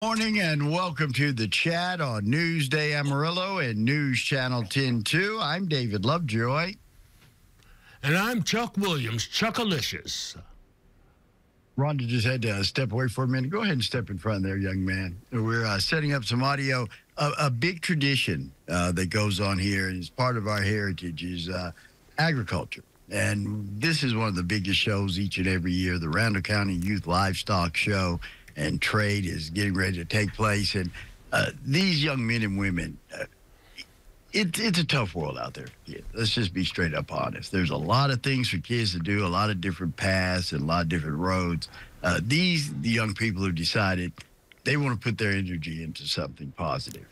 Morning and welcome to the chat on Newsday Amarillo and News Channel 10-2. I'm David Lovejoy. And I'm Chuck Williams, Chuckalicious. Rhonda just had to step away for a minute. Go ahead and step in front there, young man. We're setting up some audio. A big tradition that goes on here is part of our heritage is agriculture. And this is one of the biggest shows each and every year, the Randall County Youth Livestock Show. And trade is getting ready to take place. And these young men and women, it's a tough world out there. Yeah, let's just be straight up honest. There's a lot of things for kids to do, a lot of different paths and a lot of different roads. The young people have decided they want to put their energy into something positive.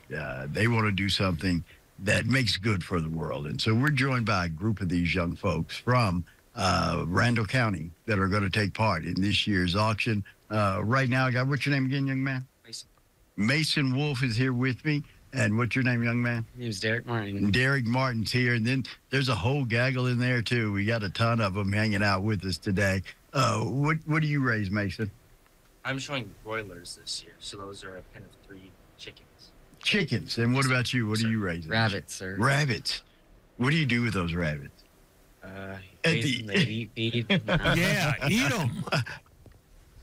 They want to do something that makes good for the world. And so we're joined by a group of these young folks from Randall County that are going to take part in this year's auction. Right now, what's your name again, young man? Mason. Mason Wolf is here with me. And what's your name, young man? My name's Derek Martin. Derek Martin's here. And then there's a whole gaggle in there, too. We got a ton of them hanging out with us today. What do you raise, Mason? I'm showing broilers this year, so those are a pen of 3 chickens. Chickens. And what about you? What do you raise? Rabbits, sir. Rabbits. What do you do with those rabbits? Feed. Yeah, eat them.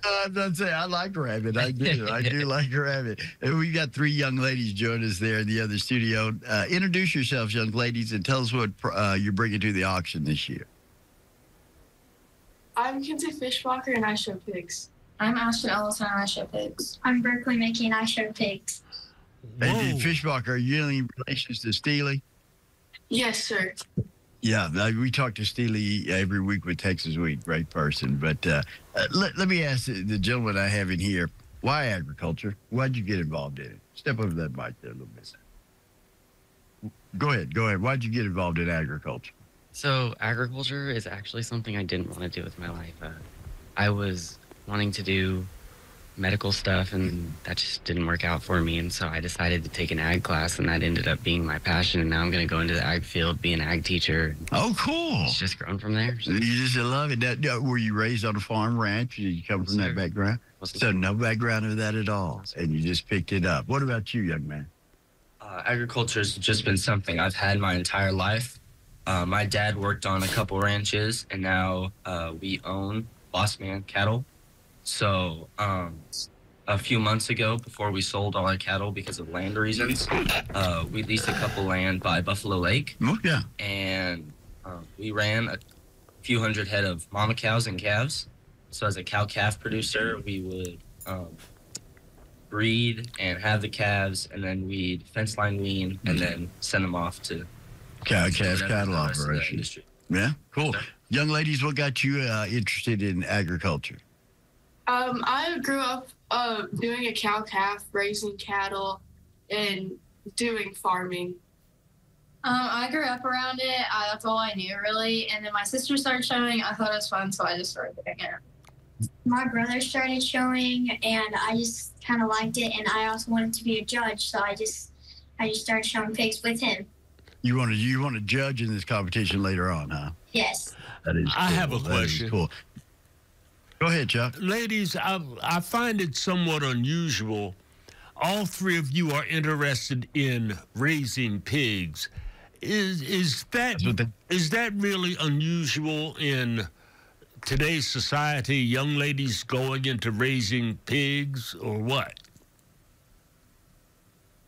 I'm not saying I like rabbit. I do. I do like rabbit. And we got 3 young ladies join us there in the other studio. Introduce yourselves, young ladies, and tell us what you're bringing to the auction this year. I'm Kinsey Fishwalker, and I show pigs. I'm Ashton Ellison, and I show pigs. I'm Berkeley Mickey, and I show pigs. And Fishwalker, are you in relations to Steely? Yes, sir. Yeah, we talk to Steely every week with Texas Week. Great person. But let me ask the gentleman I have in here, why agriculture? Why'd you get involved in it? Step over that mic there a little bit. Go ahead. Why'd you get involved in agriculture? So agriculture is actually something I didn't want to do with my life. I was wanting to do medical stuff, and that just didn't work out for me. And so I decided to take an ag class, and that ended up being my passion. And now I'm going to go into the ag field, be an ag teacher. Oh, cool. It's just grown from there. You just love it. Were you raised on a farm ranch? Did you come from that background? So no background of that at all, and you just picked it up. What about you, young man? Agriculture has just been something I've had my entire life. My dad worked on a couple ranches, and now we own Boss Man cattle. So a few months ago, before we sold all our cattle because of land reasons, we leased a couple land by Buffalo Lake. Oh, yeah. And we ran a few hundred head of mama cows and calves. So as a cow-calf producer, we would breed and have the calves, and then we'd fence line wean, and then send them off to calf cattle operation. Yeah, cool. So, young ladies, what got you interested in agriculture? I grew up doing a cow-calf, raising cattle, and doing farming. I grew up around it. That's all I knew, really. And then my sister started showing. I thought it was fun, so I just started doing it. My brother started showing, and I just kind of liked it. And I also wanted to be a judge, so I just started showing pigs with him. You want to judge in this competition later on, huh? Yes. That is. I have a question. Cool. Go ahead, Chuck. Ladies, I find it somewhat unusual. All 3 of you are interested in raising pigs. Is that really unusual in today's society? Young ladies going into raising pigs, or what?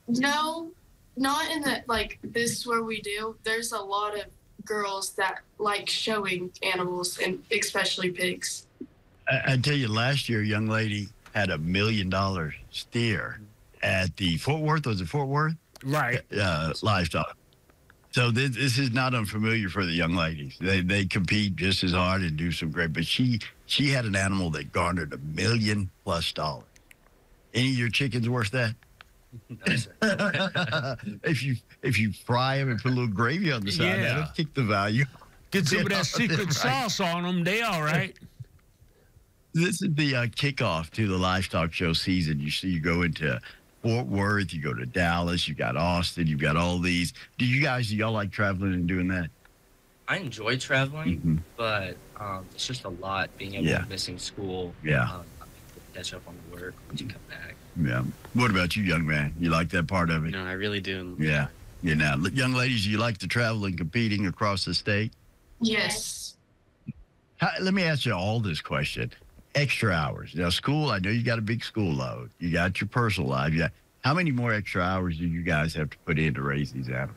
No, not in the this where we do. There's a lot of girls that like showing animals, and especially pigs. I tell you, last year, a young lady had $1 million steer at the Fort Worth. Was it Fort Worth? Right. Livestock. So this is not unfamiliar for the young ladies. They compete just as hard and do some great. But she had an animal that garnered $1 million+. Any of your chickens worth that? No, sir. if you fry them and put a little gravy on the side, that'll kick the value. Get some of that secret sauce on them. They all right. This is the kickoff to the livestock show season. You go into Fort Worth, you go to Dallas, you got Austin, you've got all these. Do y'all like traveling and doing that? I enjoy traveling, but it's just a lot being able to missing school. Yeah. Catch up on the work once you come back. Yeah. What about you, young man? You like that part of it? I really do. Yeah. Now, young ladies, do you like to travel and competing across the state? Yes. Let me ask you all this question. Extra hours. Now, school, I know you got a big school load. You got your personal life. How many more extra hours do you guys have to put in to raise these animals?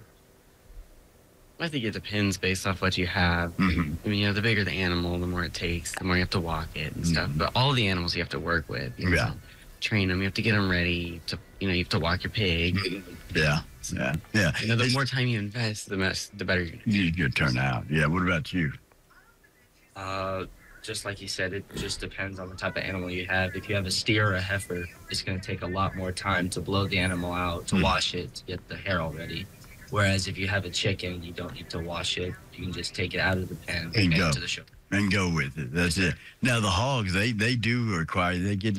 I think it depends based off what you have. Mm-hmm. I mean, the bigger the animal, the more it takes, the more you have to walk it and stuff. But all the animals you have to work with. Yeah. Train them. You have to get them ready. You have to walk your pig. Yeah. The more time you invest, the better you're going to turn out. Yeah. What about you? Just like you said, it just depends on the type of animal you have. If you have a steer or a heifer, it's going to take a lot more time to blow the animal out, to wash it, to get the hair all ready. Whereas if you have a chicken, you don't need to wash it. You can just take it out of the pen and go to the show. And go with it. That's it. Now, the hogs, they do require, they get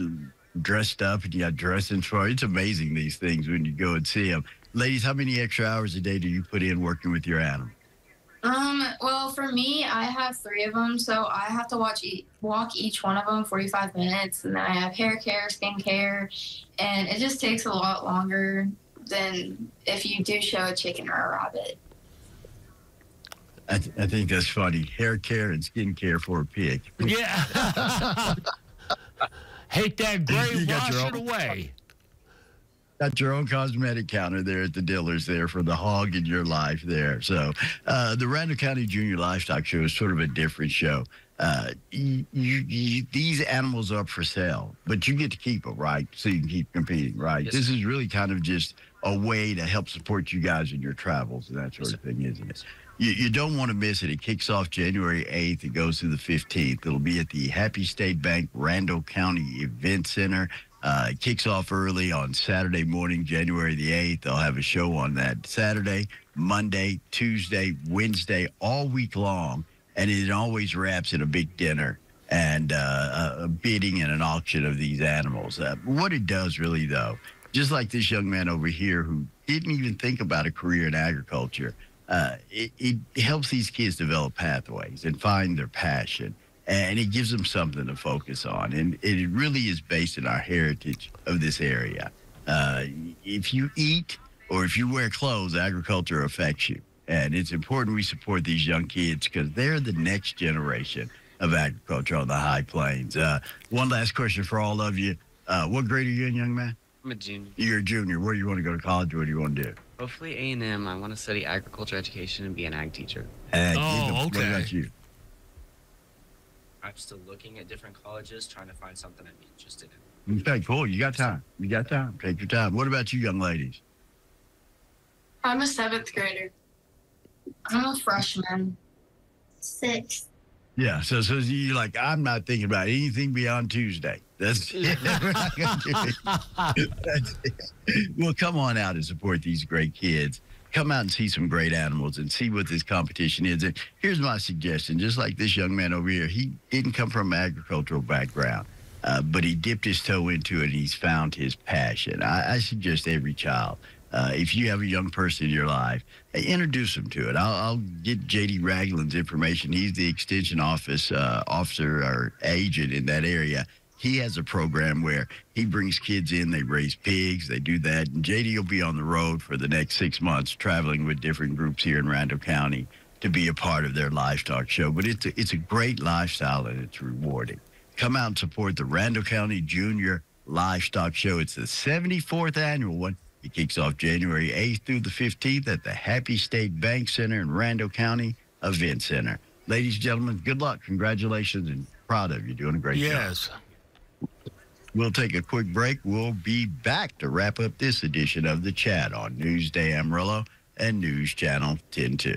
dressed up and you got dressing for it. It's amazing, these things, when you go and see them. Ladies, how many extra hours a day do you put in working with your animal? Well, for me, I have 3 of them, so I have to walk each one of them 45 minutes, and then I have hair care, skin care, and it just takes a lot longer than if you do show a chicken or a rabbit. I think that's funny. Hair care and skin care for a pig. Yeah. Hate that gray, wash it away. Got your own cosmetic counter there at the dealers there for the hog in your life there. So the Randall County Junior Livestock Show is sort of a different show. These animals are up for sale, but you get to keep them, right? So you can keep competing, right? Yes, this is really kind of just a way to help support you guys in your travels and that sort of thing, isn't it? You don't want to miss it. It kicks off January 8th. It goes through the 15th. It'll be at the Happy State Bank Randall County Event Center. It kicks off early on Saturday morning, January the 8th. They'll have a show on that Saturday, Monday, Tuesday, Wednesday, all week long. And it always wraps in a big dinner and a bidding and an auction of these animals. What it does really, though, just like this young man over here who didn't even think about a career in agriculture, it helps these kids develop pathways and find their passion. And it gives them something to focus on. And it really is based in our heritage of this area. If you eat or if you wear clothes, agriculture affects you. And it's important we support these young kids because they're the next generation of agriculture on the high plains. One last question for all of you. What grade are you in, young man? I'm a junior. You're a junior. Where do you want to go to college? What do you want to do? Hopefully A&M. I want to study agriculture education and be an ag teacher. Okay. What about you? I'm still looking at different colleges, trying to find something I'd be interested in. Okay, cool. You got time. Take your time. What about you, young ladies? I'm a 7th grader. I'm a freshman. 6. Yeah, so you're like, I'm not thinking about anything beyond Tuesday. That's it. We're not gonna do it. That's it. Well, come on out and support these great kids. Come out and see some great animals and see what this competition is. And here's my suggestion. Just like this young man over here, he didn't come from an agricultural background, but he dipped his toe into it and he's found his passion. I suggest every child, if you have a young person in your life, introduce them to it. I'll get J.D. Ragland's information. He's the extension officer or agent in that area. He has a program where he brings kids in, they raise pigs, they do that. And JD will be on the road for the next 6 months, traveling with different groups here in Randall County to be a part of their livestock show. But it's a great lifestyle and it's rewarding. Come out and support the Randall County Junior Livestock Show. It's the 74th annual one. It kicks off January 8th through the 15th at the Happy State Bank Center in Randall County Event Center. Ladies and gentlemen, good luck. Congratulations and proud of you. Doing a great job. Yes. We'll take a quick break. We'll be back to wrap up this edition of The Chat on Newsday Amarillo and News Channel 10-2.